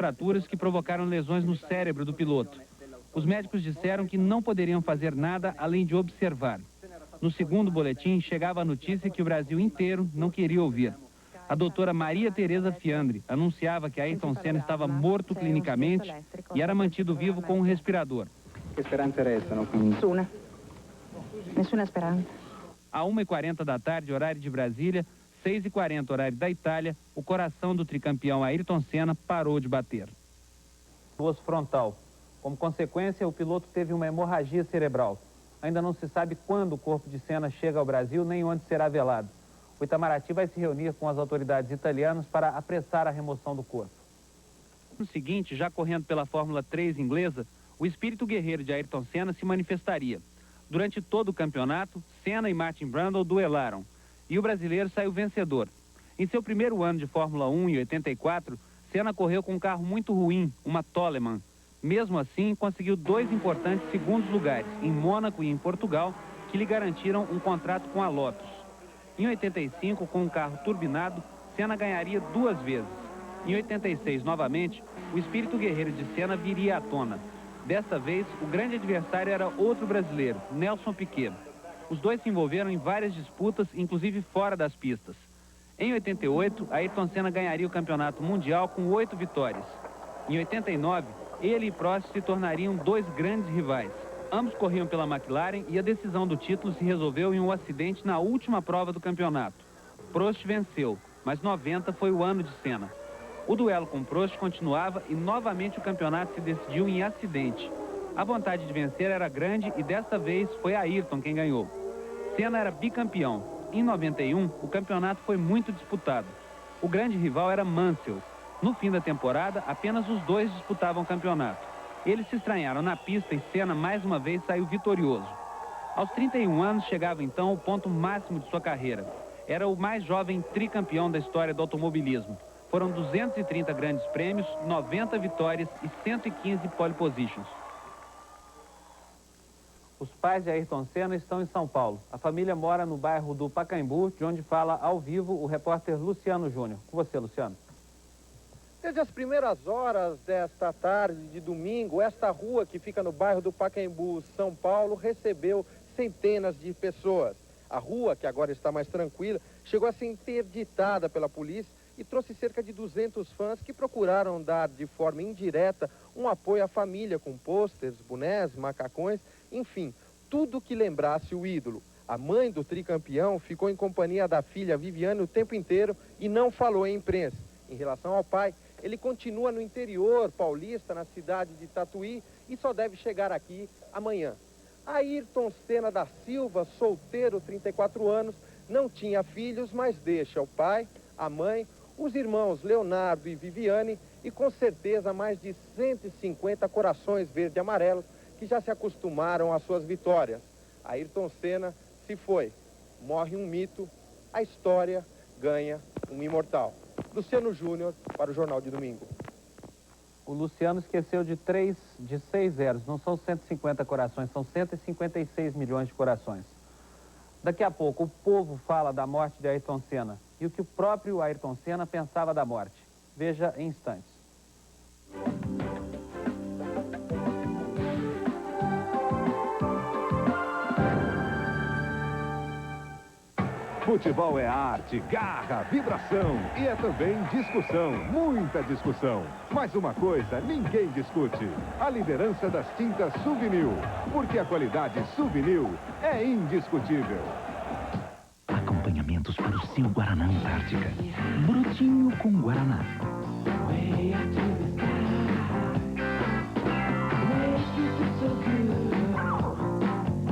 fraturas que provocaram lesões no cérebro do piloto. Os médicos disseram que não poderiam fazer nada além de observar. No segundo boletim, chegava a notícia que o Brasil inteiro não queria ouvir. A doutora Maria Tereza Fiandre anunciava que Ayrton Senna estava morto clinicamente e era mantido vivo com um respirador. Que esperança restano? Nessuna esperança. À 1h40 da tarde, horário de Brasília, 6h40, horário da Itália, o coração do tricampeão Ayrton Senna parou de bater. Osso frontal. Como consequência, o piloto teve uma hemorragia cerebral. Ainda não se sabe quando o corpo de Senna chega ao Brasil, nem onde será velado. O Itamaraty vai se reunir com as autoridades italianas para apressar a remoção do corpo. No seguinte, já correndo pela Fórmula 3 inglesa, o espírito guerreiro de Ayrton Senna se manifestaria. Durante todo o campeonato, Senna e Martin Brundle duelaram. E o brasileiro saiu vencedor. Em seu primeiro ano de Fórmula 1, em 84, Senna correu com um carro muito ruim, uma Toleman. Mesmo assim, conseguiu 2 importantes segundos lugares, em Mônaco e em Portugal, que lhe garantiram um contrato com a Lotus. Em 85, com um carro turbinado, Senna ganharia 2 vezes. Em 86, novamente, o espírito guerreiro de Senna viria à tona. Desta vez, o grande adversário era outro brasileiro, Nelson Piquet. Os dois se envolveram em várias disputas, inclusive fora das pistas. Em 88, Ayrton Senna ganharia o campeonato mundial com 8 vitórias. Em 89, ele e Prost se tornariam 2 grandes rivais. Ambos corriam pela McLaren e a decisão do título se resolveu em um acidente na última prova do campeonato. Prost venceu, mas 90 foi o ano de Senna. O duelo com Prost continuava e novamente o campeonato se decidiu em acidente. A vontade de vencer era grande e desta vez foi Ayrton quem ganhou. Senna era bicampeão. Em 91, o campeonato foi muito disputado. O grande rival era Mansell. No fim da temporada, apenas os dois disputavam o campeonato. Eles se estranharam na pista e Senna mais uma vez saiu vitorioso. Aos 31 anos chegava então o ponto máximo de sua carreira. Era o mais jovem tricampeão da história do automobilismo. Foram 230 grandes prêmios, 90 vitórias e 115 pole positions. Os pais de Ayrton Senna estão em São Paulo. A família mora no bairro do Pacaembu, de onde fala ao vivo o repórter Luciano Júnior. Com você, Luciano. Desde as primeiras horas desta tarde de domingo, esta rua que fica no bairro do Pacaembu, São Paulo, recebeu centenas de pessoas. A rua, que agora está mais tranquila, chegou a ser interditada pela polícia e trouxe cerca de 200 fãs que procuraram dar de forma indireta um apoio à família com pôsteres, bonés, macacões, enfim, tudo que lembrasse o ídolo. A mãe do tricampeão ficou em companhia da filha Viviane o tempo inteiro e não falou em imprensa. Em relação ao pai, ele continua no interior paulista, na cidade de Tatuí, e só deve chegar aqui amanhã. Ayrton Senna da Silva, solteiro, 34 anos, não tinha filhos, mas deixa o pai, a mãe, os irmãos Leonardo e Viviane e com certeza mais de 150 corações verde e amarelos que já se acostumaram às suas vitórias. Ayrton Senna se foi, morre um mito, a história ganha um imortal. Luciano Júnior para o Jornal de Domingo. O Luciano esqueceu de 6 zeros, não são 150 corações, são 156 milhões de corações. Daqui a pouco o povo fala da morte de Ayrton Senna e o que o próprio Ayrton Senna pensava da morte. Veja em instantes. Futebol é arte, garra, vibração e é também discussão, muita discussão. Mas uma coisa ninguém discute, a liderança das tintas Suvinil, porque a qualidade Suvinil é indiscutível. Acompanhamentos para o seu Guaraná Antártica, brotinho com Guaraná.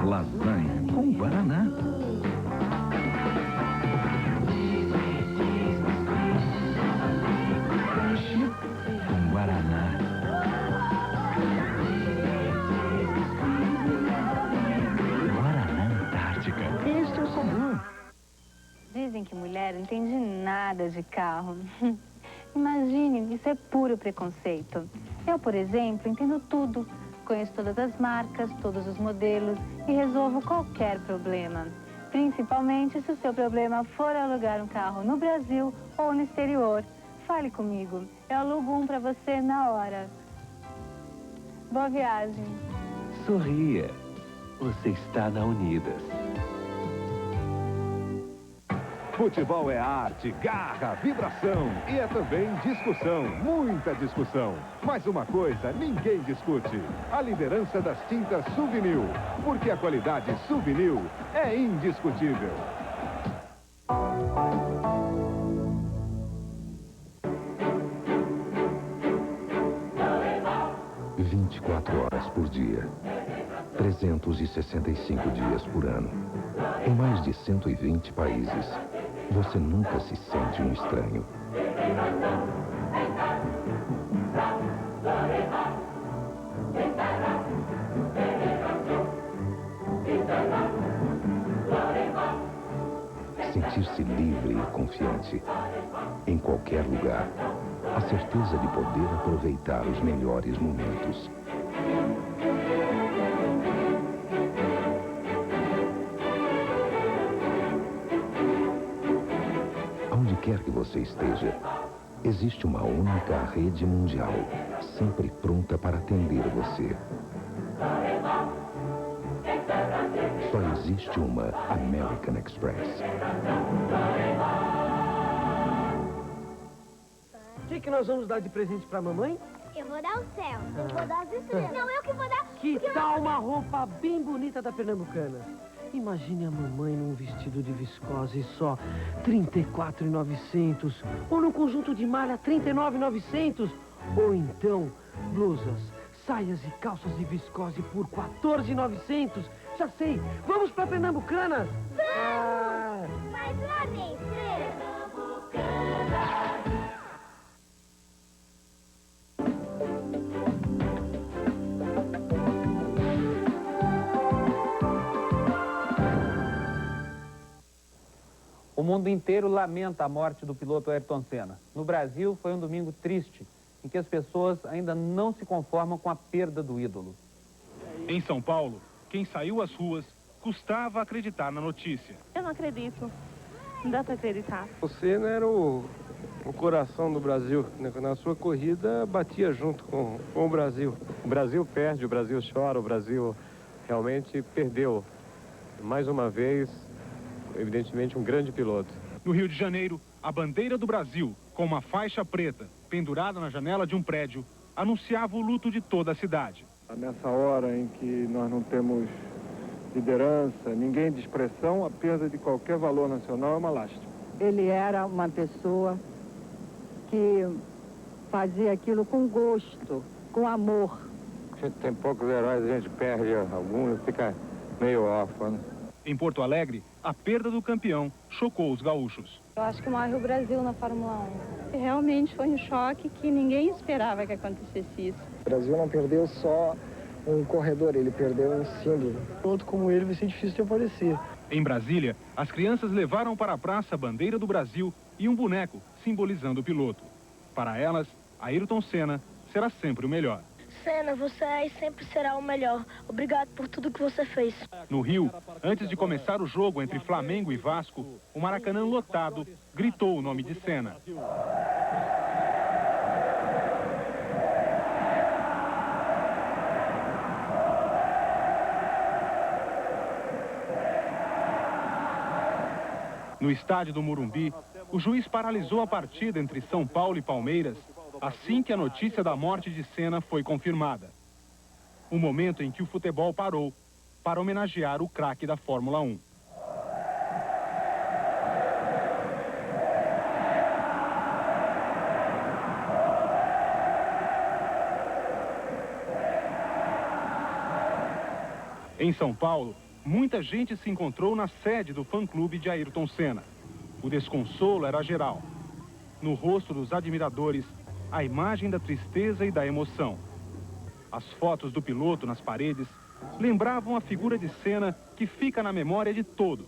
Lasanha com Guaraná. Com Guaraná. Guaraná Antártica. Este é o sabor. Dizem que mulher não entende nada de carro. Imagine, isso é puro preconceito. Eu, por exemplo, entendo tudo. Conheço todas as marcas, todos os modelos e resolvo qualquer problema. Principalmente se o seu problema for alugar um carro no Brasil ou no exterior. Fale comigo. Eu alugo um para você na hora. Boa viagem. Sorria. Você está na Unidas. Futebol é arte, garra, vibração e é também discussão, muita discussão. Mas uma coisa ninguém discute, a liderança das tintas Suvinil, porque a qualidade Suvinil é indiscutível. Horas por dia, 365 dias por ano, em mais de 120 países, você nunca se sente um estranho. Sentir-se livre e confiante, em qualquer lugar, a certeza de poder aproveitar os melhores momentos. Onde quer que você esteja, existe uma única rede mundial, sempre pronta para atender você. Só existe uma American Express. O que nós vamos dar de presente pra mamãe? Eu vou dar o céu. Eu vou dar as estrelas. Não, eu que vou dar... Que tal uma roupa bem bonita da Pernambucana? Imagine a mamãe num vestido de viscose só R$ 34.900. Ou num conjunto de malha R$ 39.900. Ou então, blusas, saias e calças de viscose por R$ 14.900. Já sei, vamos pra Pernambucana! Vamos! Mais uma vez, Pernambucana! O mundo inteiro lamenta a morte do piloto Ayrton Senna. No Brasil, foi um domingo triste, em que as pessoas ainda não se conformam com a perda do ídolo. Em São Paulo, quem saiu às ruas custava acreditar na notícia. Eu não acredito. Não dá para acreditar. O Senna era o coração do Brasil. Na sua corrida, batia junto com o Brasil. O Brasil perde, o Brasil chora, o Brasil realmente perdeu. Mais uma vez, evidentemente, um grande piloto. No Rio de Janeiro, a bandeira do Brasil, com uma faixa preta pendurada na janela de um prédio, anunciava o luto de toda a cidade. Nessa hora em que nós não temos liderança, ninguém de expressão, a perda de qualquer valor nacional é uma lástima. Ele era uma pessoa que fazia aquilo com gosto, com amor. A gente tem poucos heróis, a gente perde alguns, fica meio órfão, né? Em Porto Alegre, a perda do campeão chocou os gaúchos. Eu acho que morre o Brasil na Fórmula 1. Realmente foi um choque que ninguém esperava que acontecesse isso. O Brasil não perdeu só um corredor, ele perdeu um símbolo. Outro como ele vai ser difícil de aparecer. Em Brasília, as crianças levaram para a praça a bandeira do Brasil e um boneco simbolizando o piloto. Para elas, Ayrton Senna será sempre o melhor. Senna, você é e sempre será o melhor. Obrigado por tudo que você fez. No Rio, antes de começar o jogo entre Flamengo e Vasco, o Maracanã lotado gritou o nome de Senna. No estádio do Morumbi, o juiz paralisou a partida entre São Paulo e Palmeiras assim que a notícia da morte de Senna foi confirmada. O momento em que o futebol parou para homenagear o craque da Fórmula 1. Em São Paulo, muita gente se encontrou na sede do fã-clube de Ayrton Senna. O desconsolo era geral. No rosto dos admiradores, a imagem da tristeza e da emoção. As fotos do piloto nas paredes lembravam a figura de Senna que fica na memória de todos.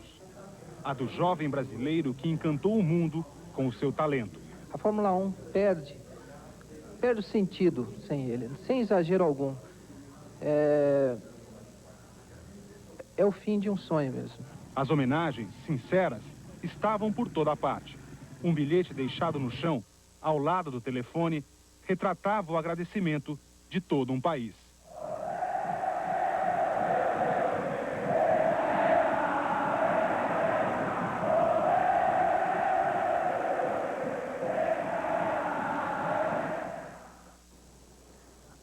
A do jovem brasileiro que encantou o mundo com o seu talento. A Fórmula 1 perde o sentido sem ele, sem exagero algum. É o fim de um sonho mesmo. As homenagens, sinceras, estavam por toda parte. Um bilhete deixado no chão, ao lado do telefone, retratava o agradecimento de todo um país.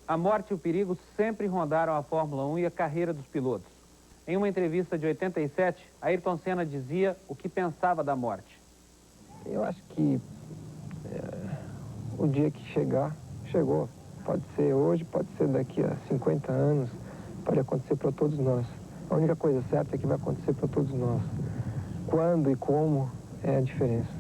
A morte e o perigo sempre rondaram a Fórmula 1 e a carreira dos pilotos. Em uma entrevista de 87, Ayrton Senna dizia o que pensava da morte. Eu acho que o dia que chegar, chegou. Pode ser hoje, pode ser daqui a 50 anos, pode acontecer para todos nós. A única coisa certa é que vai acontecer para todos nós. Quando e como é a diferença.